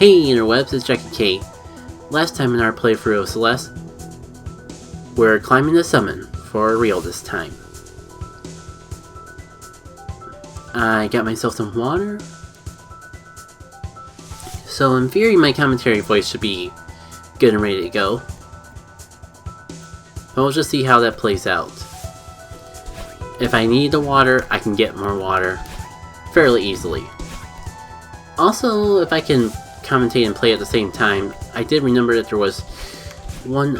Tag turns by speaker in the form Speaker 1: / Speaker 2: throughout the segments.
Speaker 1: Hey interwebs, it's Jackie K. Last time in our playthrough of Celeste, we're climbing the summit for real this time. I got myself some water. So in theory my commentary voice should be good and ready to go. But we'll just see how that plays out. If I need the water, I can get more water fairly easily. Also, if I can commentate and play at the same time, I did remember that there was one...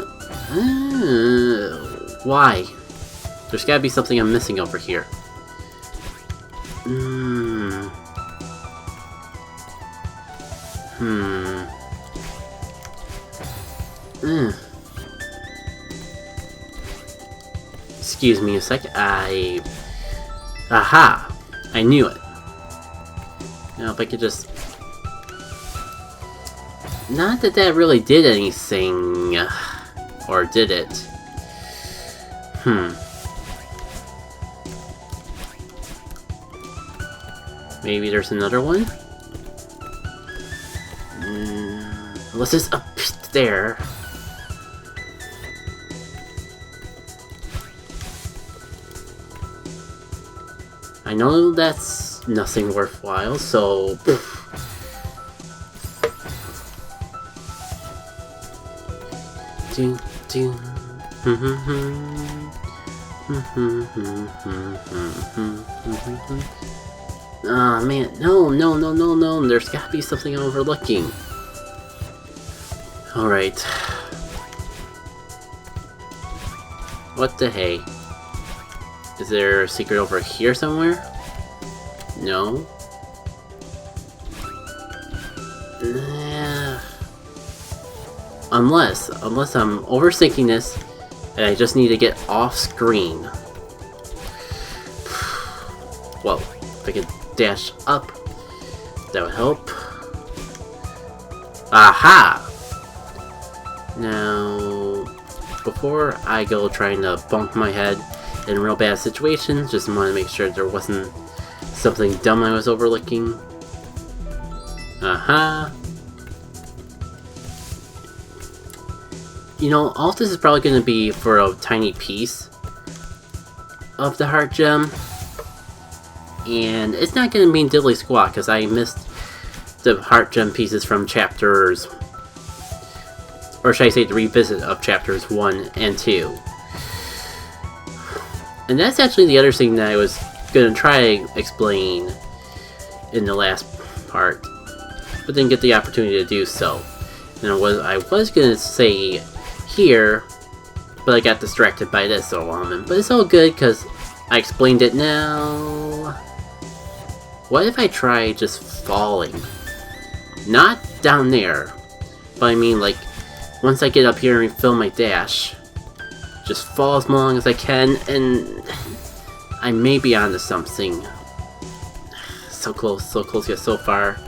Speaker 1: why? There's gotta be something I'm missing over here. Excuse me a sec, Aha! I knew it. Now if I could just... Not that that really did anything... Or did it? Maybe there's another one? What's this up there? I know that's nothing worthwhile, so... Ah, man, no, there's gotta be something I'm overlooking. Alright. What the hey? Is there a secret over here somewhere? No? Unless I'm overthinking this and I just need to get off screen. Well, if I could dash up, that would help. Aha! Now, before I go trying to bump my head in real bad situations, just want to make sure there wasn't something dumb I was overlooking. Aha! You know, all this is probably going to be for a tiny piece of the heart gem. And it's not going to be diddly squat because I missed the heart gem pieces from chapters, or should I say the revisit of chapters 1 and 2. And that's actually the other thing that I was going to try to explain in the last part, but didn't get the opportunity to do so. And I was going to say here, but I got distracted by this element. But it's all good because I explained it now. What if I try just falling? Not down there, but I mean like once I get up here and fill my dash, just fall as long as I can, and I may be onto something. So close yet so far.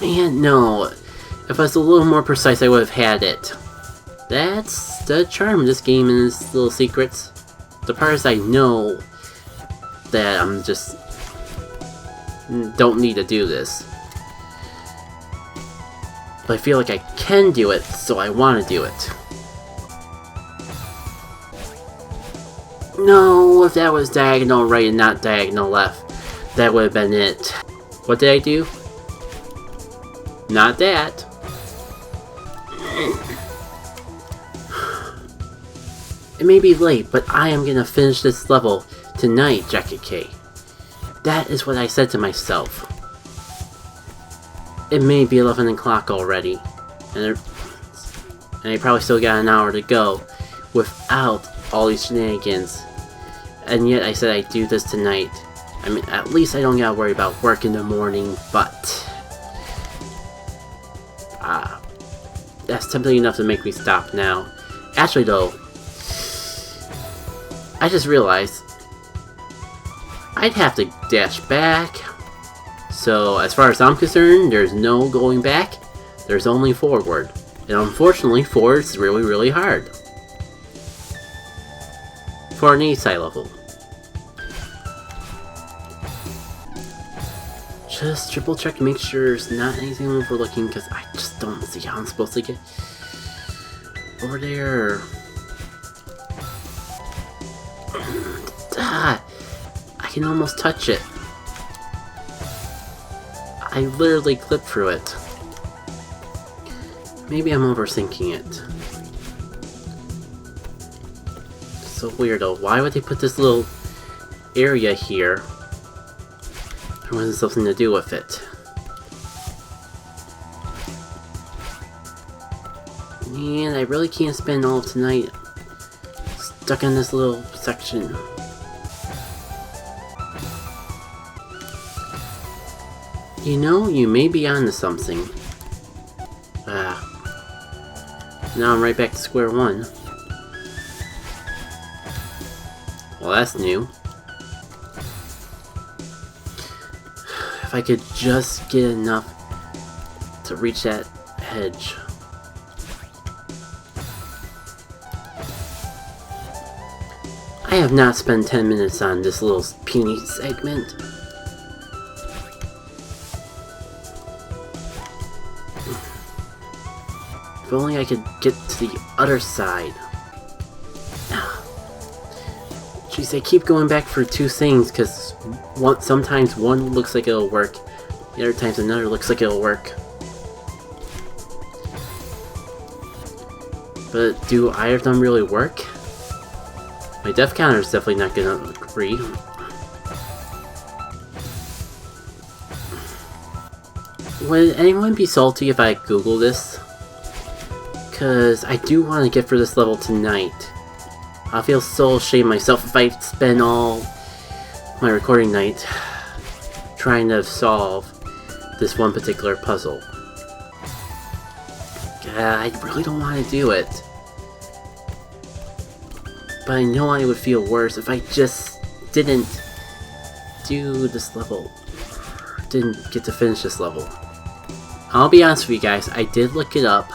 Speaker 1: Man, no. If I was a little more precise, I would have had it. That's the charm of this game and its little secrets. The part is I know that I'm just... don't need to do this. But I feel like I can do it, so I want to do it. No, if that was diagonal right and not diagonal left, that would have been it. What did I do? Not that. It may be late, but I am gonna finish this level tonight, Jackie K. That is what I said to myself. It may be 11 o'clock already, and I probably still got an hour to go without all these shenanigans. And yet I said I'd do this tonight. I mean, at least I don't gotta worry about work in the morning, but... that's tempting enough to make me stop now. Actually though, I just realized I'd have to dash back. So as far as I'm concerned, there's no going back, there's only forward. And unfortunately, forward is really, really hard. For an A-side level. just triple check to make sure there's not anything overlooking, because I just don't see how I'm supposed to get over there. I can almost touch it. I literally clipped through it. Maybe I'm overthinking it. So weird though. Why would they put this little area here? There wasn't something to do with it. Man, I really can't spend all of tonight stuck in this little section. You know, you may be onto something. Now I'm right back to square one. Well, that's new. If I could just get enough to reach that edge. I have not spent 10 minutes on this little puny segment. If only I could get to the other side. Jeez, they keep going back for two things, because sometimes one looks like it'll work, the other times another looks like it'll work. But do either of them really work? My death counter is definitely not gonna agree. Would anyone be salty if I Google this? Because I do want to get for this level tonight. I'll feel so ashamed myself if I spend all my recording night trying to solve this one particular puzzle. I really don't want to do it. But I know I would feel worse if I just didn't do this level. Didn't get to finish this level. I'll be honest with you guys, I did look it up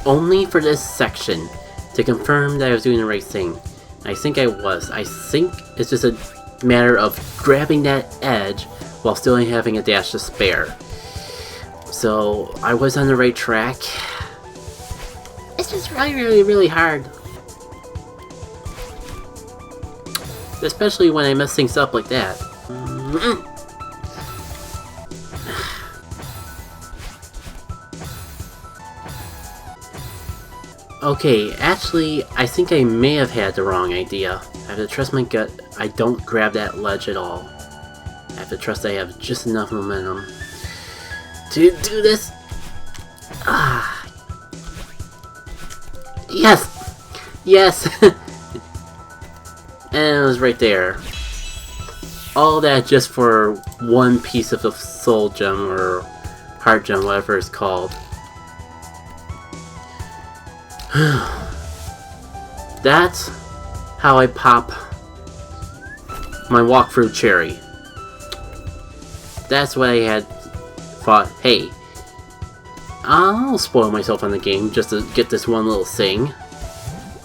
Speaker 1: only for this section to confirm that I was doing the right thing. I think I was. I think it's just a matter of grabbing that edge while still having a dash to spare. So I was on the right track. It's just really hard. Especially when I mess things up like that. Okay, actually, I think I may have had the wrong idea. I have to trust my gut. I don't grab that ledge at all. I have to trust I have just enough momentum to do this. Ah. Yes! Yes! And it was right there. All that just for one piece of a soul gem or heart gem, whatever it's called. That's how I pop my walkthrough cherry. That's what I had thought, hey, I'll spoil myself on the game just to get this one little thing.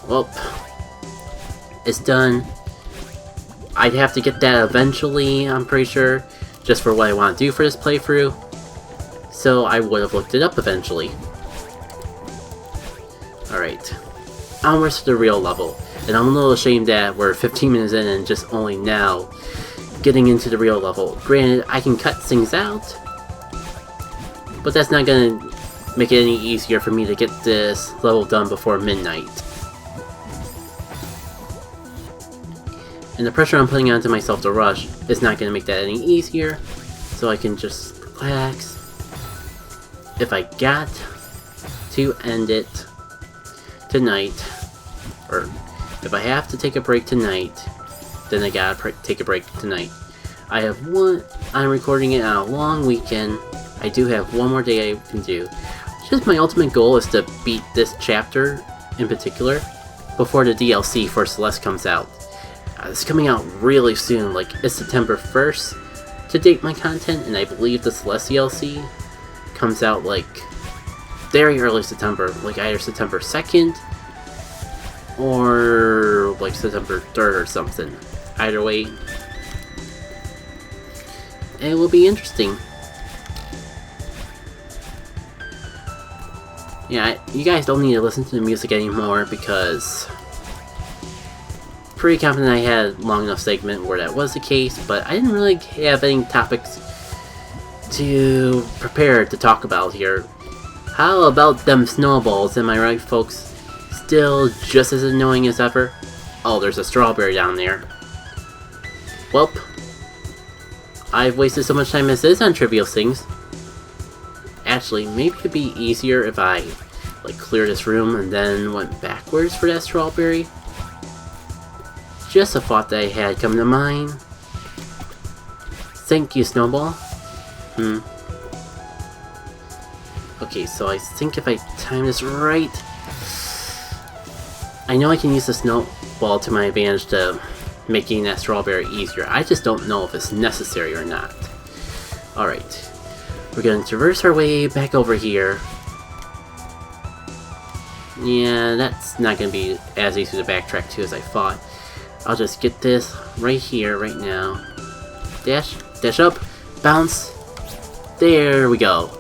Speaker 1: Well, it's done. I'd have to get that eventually, I'm pretty sure, just for what I want to do for this playthrough. So I would have looked it up eventually. Alright, onwards to the real level. And I'm a little ashamed that we're 15 minutes in and just only now getting into the real level. Granted, I can cut things out, but that's not gonna make it any easier for me to get this level done before midnight. And the pressure I'm putting onto myself to rush is not gonna make that any easier, so I can just relax. If I got to end it tonight, or if I have to take a break tonight, then I gotta take a break tonight. I'm recording it on a long weekend. I do have one more day I can do. Just my ultimate goal is to beat this chapter in particular before the DLC for Celeste comes out. It's coming out really soon, like it's September 1st to date my content, and I believe the Celeste DLC comes out like very early September, like either September 2nd or like September 3rd or something. Either way. it will be interesting. Yeah, you guys don't need to listen to the music anymore because pretty confident I had a long enough segment where that was the case, but I didn't really have any topics to prepare to talk about here. How about them snowballs, am I right, folks? Still just as annoying as ever? Oh, there's a strawberry down there. Welp. I've wasted so much time as is on trivial things. Actually, maybe it'd be easier if I, like, cleared this room and then went backwards for that strawberry. Just a thought that I had come to mind. Thank you, Snowball. Okay, so I think if I time this right... I know I can use the snowball to my advantage to making that strawberry easier. I just don't know if it's necessary or not. Alright. We're going to traverse our way back over here. Yeah, that's not going to be as easy to backtrack to as I thought. I'll just get this right here, right now. Dash, dash up, bounce. There we go.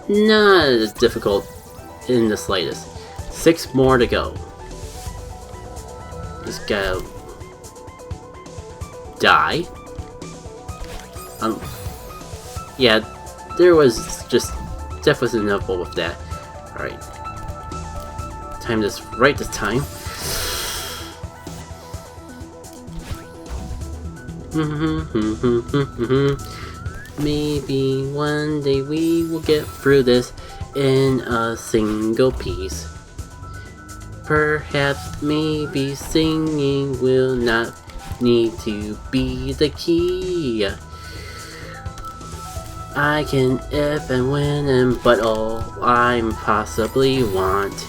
Speaker 1: Not as difficult in the slightest. 6 more to go. Just gotta die. Yeah, there was just death was inevitable with that. Alright. Time this right this time. Maybe one day we will get through this in a single piece. Perhaps maybe singing will not need to be the key. I can if and when and but all I possibly want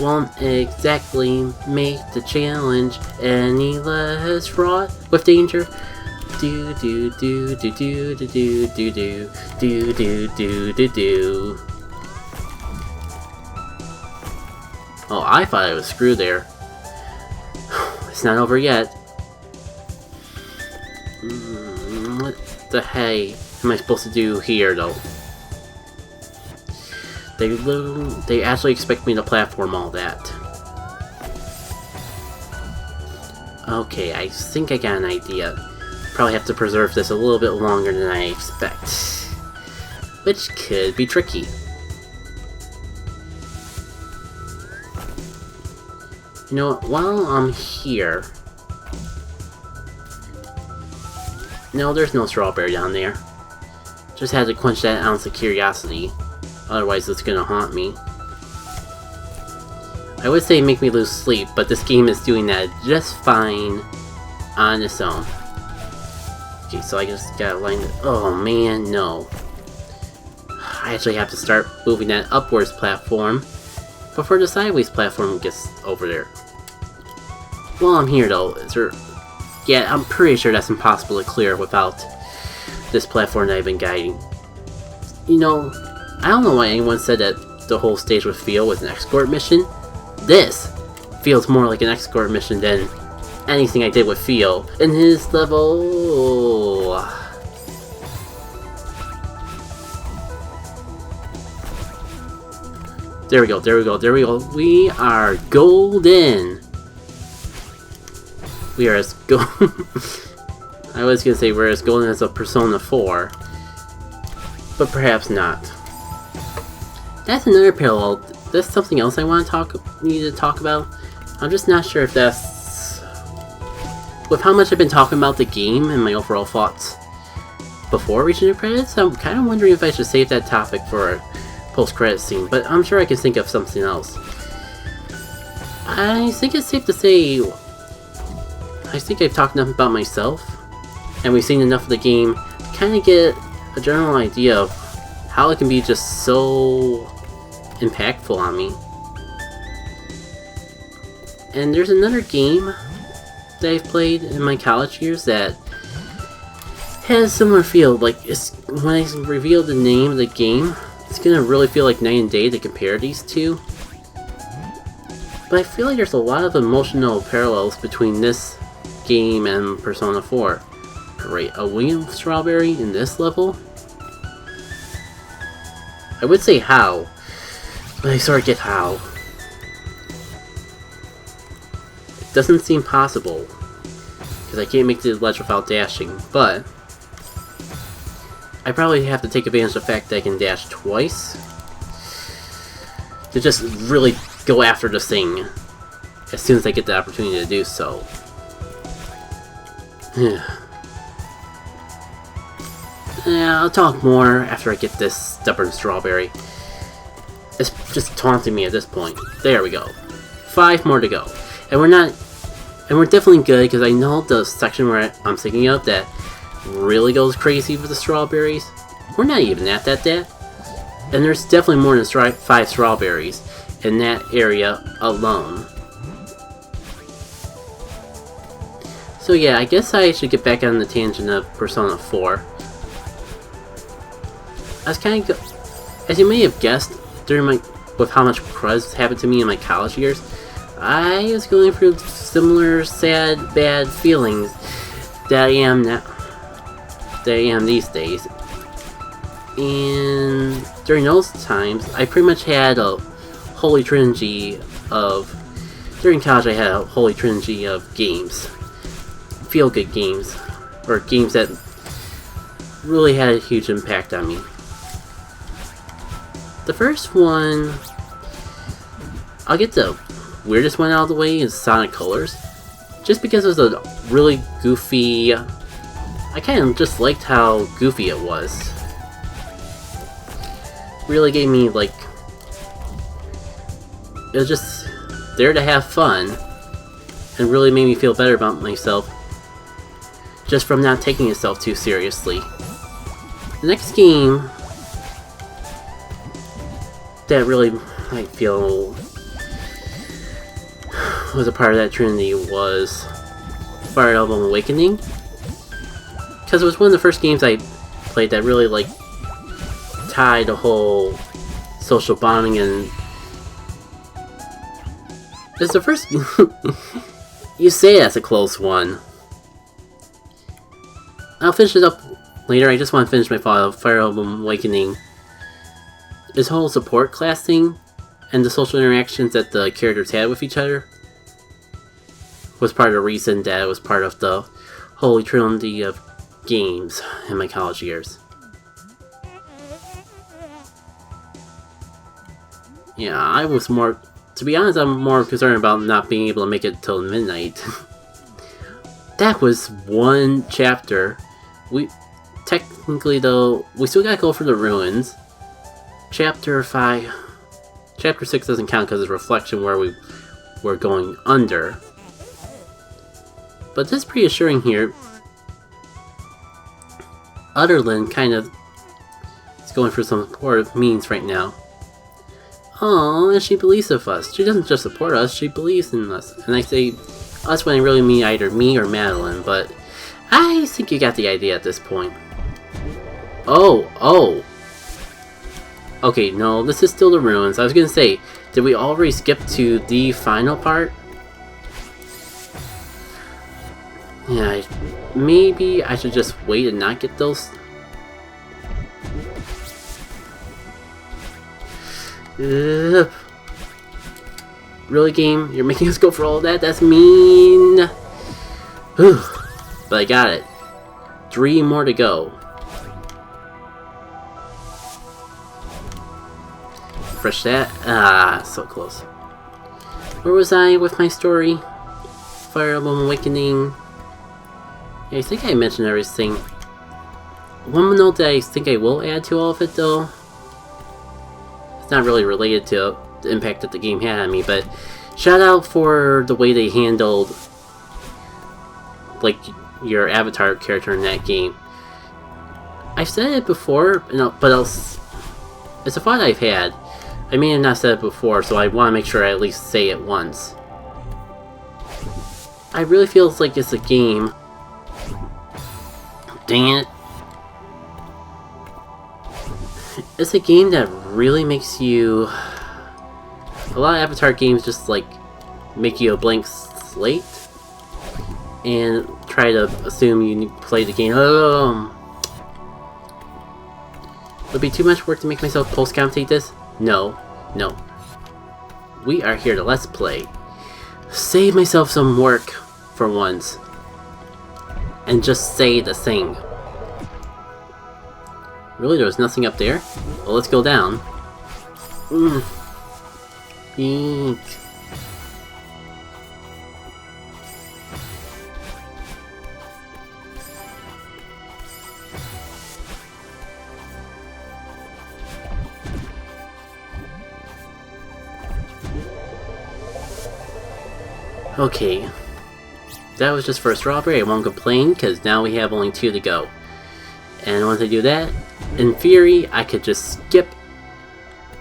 Speaker 1: won't exactly make the challenge any less fraught with danger. Do do do do do do do do do do do do do do. Oh, I thought I was screwed there. It's not over yet. What the hey am I supposed to do here, though? They actually expect me to platform all that. Okay, I think I got an idea. Probably have to preserve this a little bit longer than I expect. Which could be tricky. You know what, while I'm here... No, there's no strawberry down there. Just had to quench that ounce of curiosity. Otherwise it's gonna haunt me. I would say make me lose sleep, but this game is doing that just fine on its own. Okay, so I just gotta line it. Oh man, no. I actually have to start moving that upwards platform before the sideways platform gets over there. While I'm here though, is there... Yeah, I'm pretty sure that's impossible to clear without this platform that I've been guiding. You know, I don't know why anyone said that the whole stage with Theo was an escort mission. This feels more like an escort mission than anything I did with Theo in his level. There we go, there we go, there we go. We are golden. We are as I was gonna say we're as golden as a Persona 4, but perhaps not. That's another parallel. That's something else I need to talk about. I'm just not sure if that's... With how much I've been talking about the game and my overall thoughts before reaching the credits, I'm kind of wondering if I should save that topic for a post-credits scene, but I'm sure I can think of something else. I think it's safe to say... I think I've talked enough about myself, and we've seen enough of the game to kind of get a general idea of how it can be just so impactful on me. And there's another game that I've played in my college years that has a similar feel. Like, when I reveal the name of the game, it's gonna really feel like night and day to compare these two. But I feel like there's a lot of emotional parallels between this game and Persona 4. separate a winged strawberry in this level? I would say how, but I sort of get how. It doesn't seem possible, because I can't make the ledge without dashing, but I probably have to take advantage of the fact that I can dash twice to just really go after this thing as soon as I get the opportunity to do so. Yeah, I'll talk more after I get this stubborn strawberry. It's just taunting me at this point. There we go. 5 more to go. And we're definitely good, because I know the section where I'm thinking of that really goes crazy with the strawberries. We're not even at that yet. And there's definitely more than 5 strawberries in that area alone. So yeah, I guess I should get back on the tangent of Persona 4. I was kind of, as you may have guessed, with how much crud happened to me in my college years, I was going through similar sad, bad feelings that I am now, that I am these days. And during those times, I pretty much had a holy trinity of, during college I had a holy trinity of games. Feel-good games, or games that really had a huge impact on me. The first one, I'll get the weirdest one out of the way, is Sonic Colors. Just because it was a really goofy, I kind of just liked how goofy it was. Really gave me, like, it was just there to have fun, and really made me feel better about myself just from not taking itself too seriously. The next game that really, I feel, was a part of that trinity was Fire Emblem Awakening. Because it was one of the first games I played that really, like, tied the whole social bonding, and it's the first you say that's a close one. I'll finish it up later. I just want to finish my Fire Emblem Awakening. This whole support class thing and the social interactions that the characters had with each other was part of the reason that it was part of the holy trinity of games in my college years. Yeah, I was more, to be honest, I'm more concerned about not being able to make it till midnight. That was one chapter. Technically though, we still gotta go for the ruins. Chapter 5, Chapter 6 doesn't count because it's reflection where we were going under. But this is pretty assuring here. Utterland kind of is going through some poor means right now. Oh, and she believes in us. She doesn't just support us, she believes in us. And I say us when I really mean either me or Madeline, but I think you got the idea at this point. Oh. Okay, no, this is still the ruins. I was gonna say, did we already skip to the final part? Yeah, maybe I should just wait and not get those. Really, game? You're making us go for all that? That's mean! But I got it. 3 more to go. Refresh that. Ah, so close. Where was I with my story? Fire Emblem Awakening. Yeah, I think I mentioned everything. One note that I think I will add to all of it, though. It's not really related to the impact that the game had on me, but shout out for the way they handled, like, your avatar character in that game. I've said it before, but it's a thought I've had. I may have not said it before, so I want to make sure I at least say it once. I really feel like it's a game. Dang it. It's a game that really makes you... A lot of Avatar games just, like, make you a blank slate and try to assume you play the game. Would it be too much work to make myself post-commentate this? No. No. We are here to Let's Play. Save myself some work for once. And just say the thing. Really, there was nothing up there? Well, let's go down. Eek. Okay, that was just for a strawberry. I won't complain, because now we have only 2 to go. And once I do that, in theory, I could just skip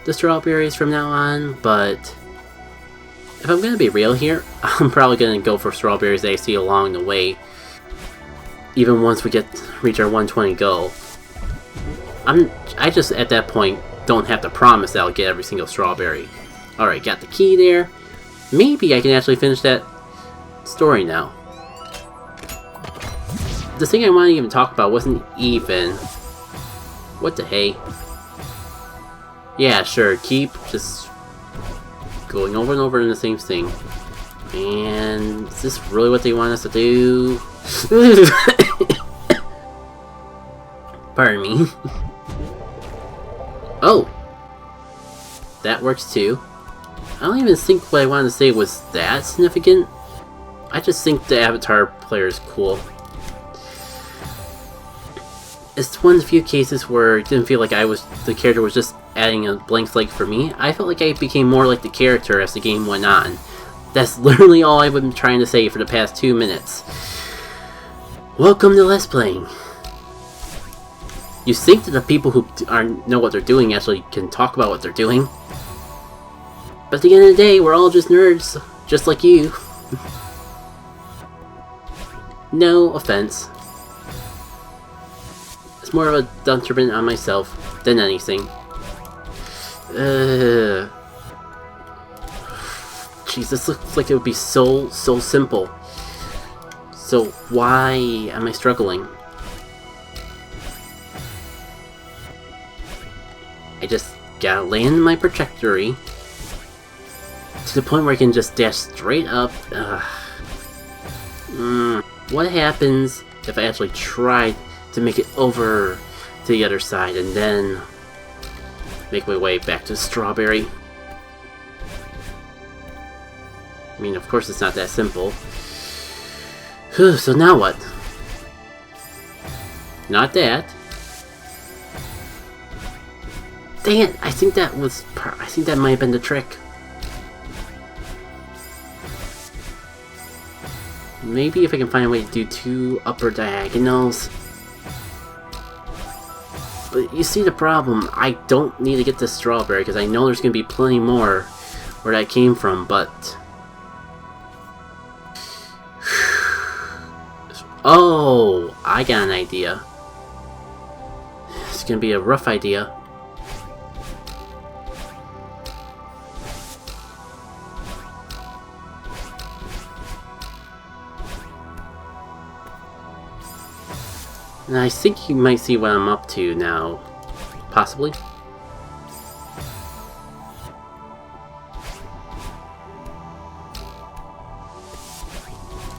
Speaker 1: the strawberries from now on, but if I'm gonna be real here, I'm probably gonna go for strawberries that I see along the way, even once we reach our 120 goal. I just, at that point, don't have to promise that I'll get every single strawberry. Alright, got the key there. Maybe I can actually finish that story now. The thing I wanted to even talk about wasn't even... What the hey? Yeah, sure, keep just going over and over in the same thing. And is this really what they want us to do? Pardon me. Oh! That works too. I don't even think what I wanted to say was that significant. I just think the Avatar player is cool. It's one of the few cases where it didn't feel like the character was just adding a blank slate for me. I felt like I became more like the character as the game went on. That's literally all I've been trying to say for the past 2 minutes. Welcome to Let's Playing. You think that the people who know what they're doing actually can talk about what they're doing. But at the end of the day, we're all just nerds, just like you. No offense. It's more of a detriment on myself than anything. Jeez, this looks like it would be so simple. So why am I struggling? I just gotta land my trajectory to the point where I can just dash straight up. What happens if I actually try to make it over to the other side and then make my way back to Strawberry? I mean, of course it's not that simple. So now what? Not that. Dang it! I think that might have been the trick. Maybe if I can find a way to do 2 upper diagonals. But you see the problem, I don't need to get this strawberry because I know there's going to be plenty more where that came from, but... Oh, I got an idea. It's going to be a rough idea. And I think you might see what I'm up to now. Possibly.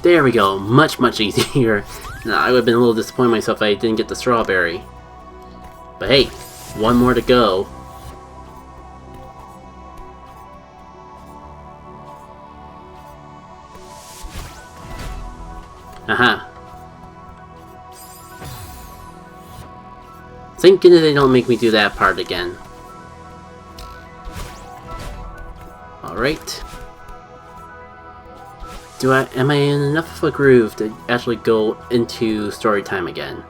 Speaker 1: There we go. Much easier. Now, I would have been a little disappointed myself if I didn't get the strawberry. But hey, 1 more to go. Aha. Thank goodness they don't make me do that part again. Alright. Am I in enough of a groove to actually go into story time again?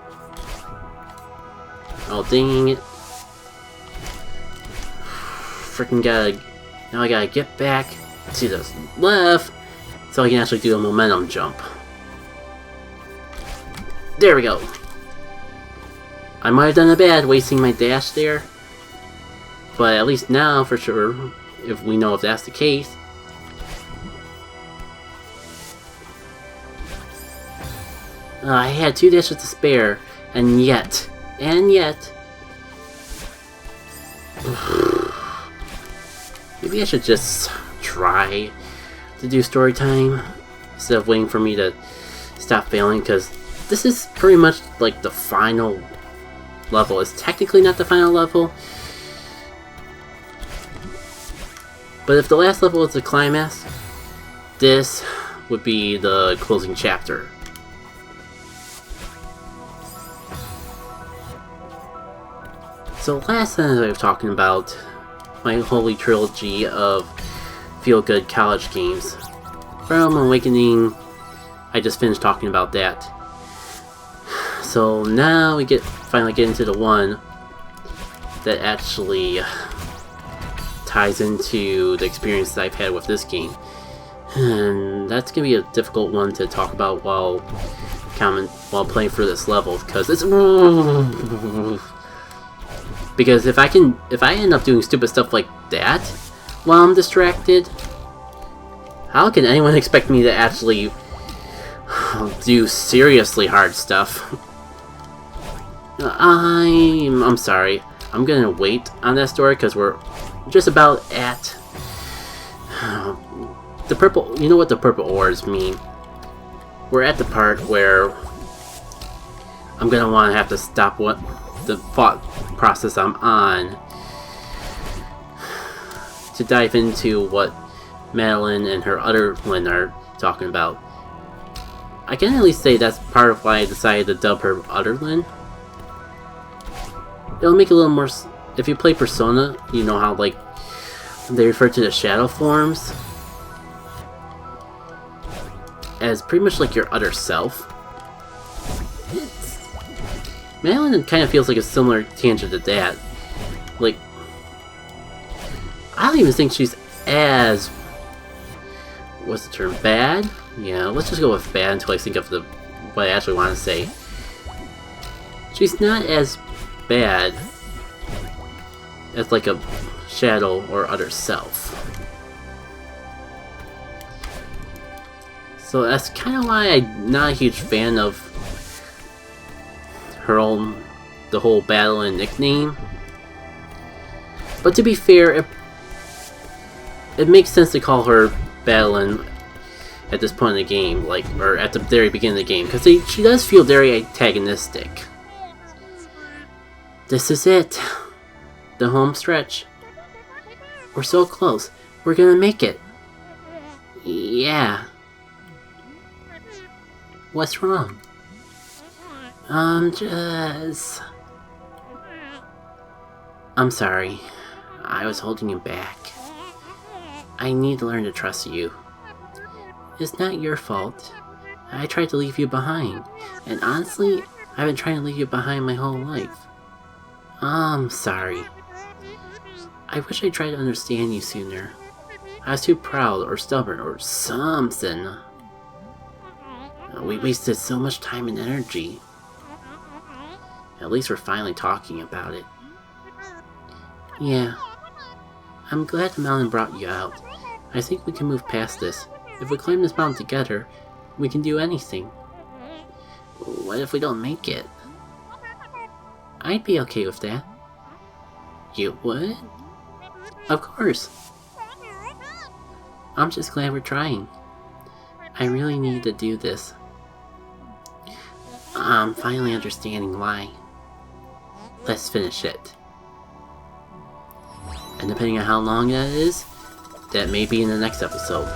Speaker 1: Oh, dang it. Freaking now I gotta get back to the left so I can actually do a momentum jump. There we go. I might have done a bad wasting my dash there, but at least now, for sure, if we know if that's the case. I had 2 dashes to spare, and yet... Maybe I should just try to do story time instead of waiting for me to stop failing, because this is pretty much like the final level. It's technically not the final level, but if the last level is the climax, this would be the closing chapter. So last time I was talking about my holy trilogy of feel-good college games. Realm Awakening, I just finished talking about that. So now we finally get into the one that actually ties into the experience that I've had with this game. And that's gonna be a difficult one to talk about while playing through this level, because it's because if I end up doing stupid stuff like that while I'm distracted, how can anyone expect me to actually do seriously hard stuff? I'm sorry. I'm gonna wait on that story because we're just about at the purple. You know what the purple ores mean? We're at the part where I'm gonna want to have to stop what the thought process I'm on to dive into what Madeline and her Utterlin are talking about. I can at least say that's part of why I decided to dub her Utterlin. It'll make a little more... If you play Persona, you know how, like, they refer to the shadow forms as pretty much like your utter self. Madeline kind of feels like a similar tangent to that. Like, I don't even think she's as... what's the term? Bad? Yeah, let's just go with bad until I think of what I actually want to say. She's not as bad as like a shadow or other self. So that's kind of why I'm not a huge fan of the whole battle and nickname. But to be fair, it makes sense to call her Battling at this point in the game, like, or at the very beginning of the game, because she does feel very antagonistic. This is it. The home stretch. We're so close. We're gonna make it. Yeah. What's wrong? I'm sorry. I was holding you back. I need to learn to trust you. It's not your fault. I tried to leave you behind. And honestly, I've been trying to leave you behind my whole life. I'm sorry. I wish I tried to understand you sooner. I was too proud or stubborn or something. We wasted so much time and energy. At least we're finally talking about it. Yeah. I'm glad the mountain brought you out. I think we can move past this. If we climb this mountain together, we can do anything. What if we don't make it? I'd be okay with that. You would? Of course. I'm just glad we're trying. I really need to do this. I'm finally understanding why. Let's finish it. And depending on how long that is, that may be in the next episode.